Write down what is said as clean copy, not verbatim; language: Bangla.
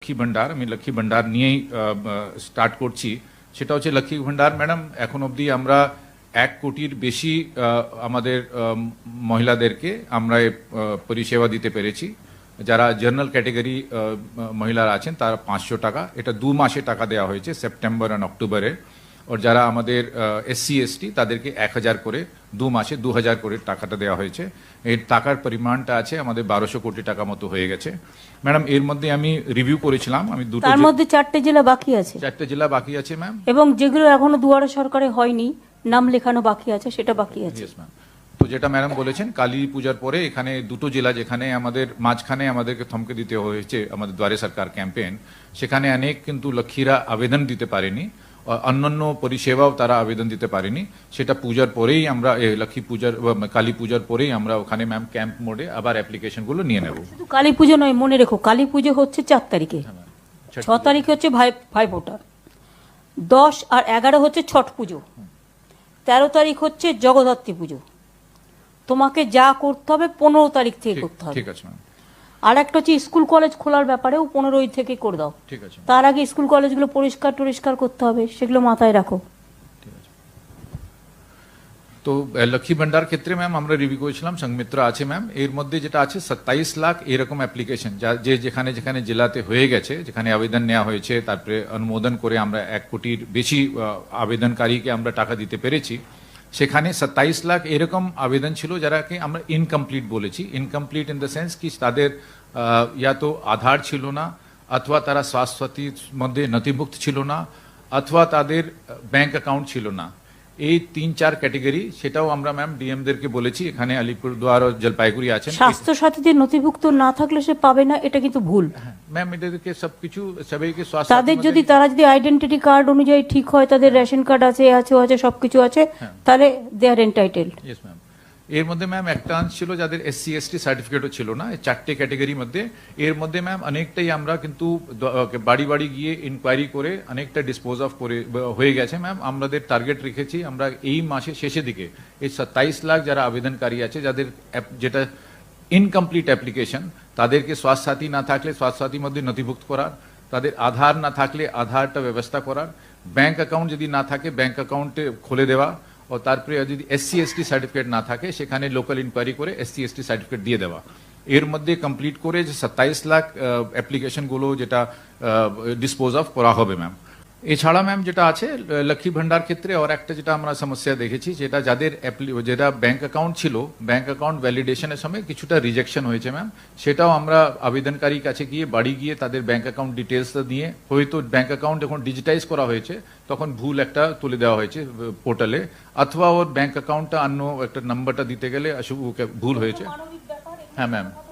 লক্ষ্মী ভান্ডার, আমি লক্ষ্মী ভান্ডার নিয়েই স্টার্ট করছি। সেটা হচ্ছে লক্ষ্মী ভান্ডার ম্যাডাম, এখন অবধি আমরা 1 কোটির বেশি আমাদের মহিলাদেরকে আমরা পরিষেবা দিতে পেরেছি। যারা জেনারেল ক্যাটেগরি মহিলারা আছেন তারা 500 টাকা, এটা 2 মাসে টাকা দেওয়া হয়েছে, সেপ্টেম্বর আর অক্টোবরে। আর যারা আমাদের SC ST তাদেরকে 1000 করে 2 মাসে 2000 করে টাকাটা দেওয়া হয়েছে। এর টাকার পরিমাণটা আছে আমাদের 1200 কোটি টাকা মতো হয়ে গেছে ম্যাডাম। এর মধ্যে আমি রিভিউ করেছিলাম, আমি তার মধ্যে 4টে জেলা বাকি আছে, 4টে জেলা বাকি আছে ম্যাম, এবং যেগুলো এখনো দুয়ারে সরকারে হয়নি, নাম লেখানো বাকি আছে, সেটা বাকি আছে। ম্যাম। তো যেটা ম্যাডাম বলেছেন, কালী পূজার পরে এখানে 2টো জেলা যেখানে আমাদের মাঝখানে আমাদেরকে থমকে দিতে হয়েছে আমাদের দুয়ারে সরকার ক্যাম্পেইন, সেখানে অনেক কিন্তু লক্ষ্মীরা আবেদন দিতে পারেনি, অন্যান্য পরিষেবাও তারা আবেদন দিতে পারেনি। সেটা পূজার পরেই আমরা লক্ষ্মী পূজার কালী পূজার পরেই আমরা ওখানে ম্যাম ক্যাম্প মোডে আবার অ্যাপ্লিকেশনগুলো নিয়ে নেব। শুধু কালী পুজো নয়, মনে রেখো কালী পুজো হচ্ছে 4 তারিখে, 6 তারিখে হচ্ছে ভাইফোঁটা, 10 আর 11 হচ্ছে ছট পুজো, 13 তারিখ হচ্ছে জগদ্ধাত্রী পুজো। তোমাকে যা করতে হবে 15 তারিখ থেকে করতে হবে। ঠিক আছে ম্যাম। আর একটা হচ্ছে স্কুল কলেজ খোলার ব্যাপারেও 15 থেকে করে দাও। ঠিক আছে। তার আগে স্কুল কলেজগুলো পরিষ্কার করতে হবে, সেগুলো মাথায় রাখো। ঠিক আছে। তো লক্ষ্মী ভান্ডার ক্ষেত্রে ম্যাম আমরা রিভিউ করেছিলাম, সংমিত্র আছে ম্যাম। এর মধ্যে যেটা আছে 27 লাখ এরকম অ্যাপ্লিকেশন যেখানে যেখানে জেলাতে হয়ে গেছে, যেখানে আবেদন নেওয়া হয়েছে, তারপরে অনুমোদন করে আমরা 1 কোটির বেশি আবেদনকারীকে আমরা টাকা দিতে পেরেছি। সেখানে 27 লাখ এরকম আবেদন ছিল যারাকে আমরা ইনকমপ্লিট বলেছি। ইনকমপ্লিট ইন দ্য সেন্স কি তাদের ইয়া তো আধার ছিল না, অথবা তারা স্বাস্থ্য সাথীর মধ্যে নথিভুক্ত ছিল না, অথবা তাদের ব্যাংক অ্যাকাউন্ট ছিল না। এই 3-4 ক্যাটেগরি, সেটাও আমরা ম্যাম ডিএমদেরকে বলেছি। এখানে আলিপুরদুয়ার ও জলপাইগুড়ি আছেন, স্বাস্থ্য সাথীদের নথিভুক্ত না থাকলে সে পাবে না, এটা কিন্তু ভুল ম্যাম। এদেরকে সবকিছু সবাইকে স্বাস্থ্য তাদের যদি তারা যদি আইডেন্টিটি কার্ড অনুযায়ী ঠিক হয়, তাদের রেশন কার্ড আছে সবকিছু আছে, তাহলে দে আর এন্টাইটেলড। Yes ma'am. এর মধ্যে ম্যাম একটা অংশ ছিল যাদের SC ST সার্টিফিকেটও ছিল না, এই 4টে ক্যাটেগরির মধ্যে। এর মধ্যে ম্যাম অনেকটাই আমরা কিন্তু বাড়ি বাড়ি গিয়ে ইনকোয়ারি করে অনেকটা ডিসপোজ অফ করে হয়ে গেছে ম্যাম। আমাদের টার্গেট রেখেছি আমরা এই মাসের শেষের দিকে এই 27 লাখ যারা আবেদনকারী আছে, যাদের যেটা ইনকমপ্লিট অ্যাপ্লিকেশন, তাদেরকে স্বাস্থ্য সাথী না থাকলে স্বাস্থ্য সাথীর মধ্যে নথিভুক্ত করার, তাদের আধার না থাকলে আধারটা ব্যবস্থা করার, ব্যাংক অ্যাকাউন্ট যদি না থাকে ব্যাংক অ্যাকাউন্টে খুলে দেওয়া, ও তারপরে যদি SC ST সার্টিফিকেট না থাকে সেখানে লোকাল ইনকোয়ারি করে SC ST সার্টিফিকেট দিয়ে দেওয়া। এর মধ্যে কমপ্লিট করে যে 27 লাখ অ্যাপ্লিকেশনগুলো যেটা ডিসপোজ অফ করা হবে ম্যাম। এছাড়া ম্যাম যেটা আছে লক্ষ্মী ভান্ডার ক্ষেত্রে আর একটা যেটা আমরা সমস্যা দেখেছি, যেটা যাদের যেটা ব্যাংক অ্যাকাউন্ট ছিল, ব্যাংক অ্যাকাউন্ট ভ্যালিডেশনের সময় কিছুটা রিজেকশন হয়েছে ম্যাম। সেটাও আমরা আবেদনকারীর কাছে গিয়ে বাড়ি গিয়ে তাদের ব্যাংক অ্যাকাউন্ট ডিটেলসটা দিয়ে, হয়তো ব্যাংক অ্যাকাউন্ট যখন ডিজিটাইজ করা হয়েছে তখন ভুল একটা তুলে দেওয়া হয়েছে পোর্টালে, অথবা ওর ব্যাংক অ্যাকাউন্টটা অন্য একটা নাম্বারটা দিতে গেলে ভুল হয়েছে। হ্যাঁ ম্যাম।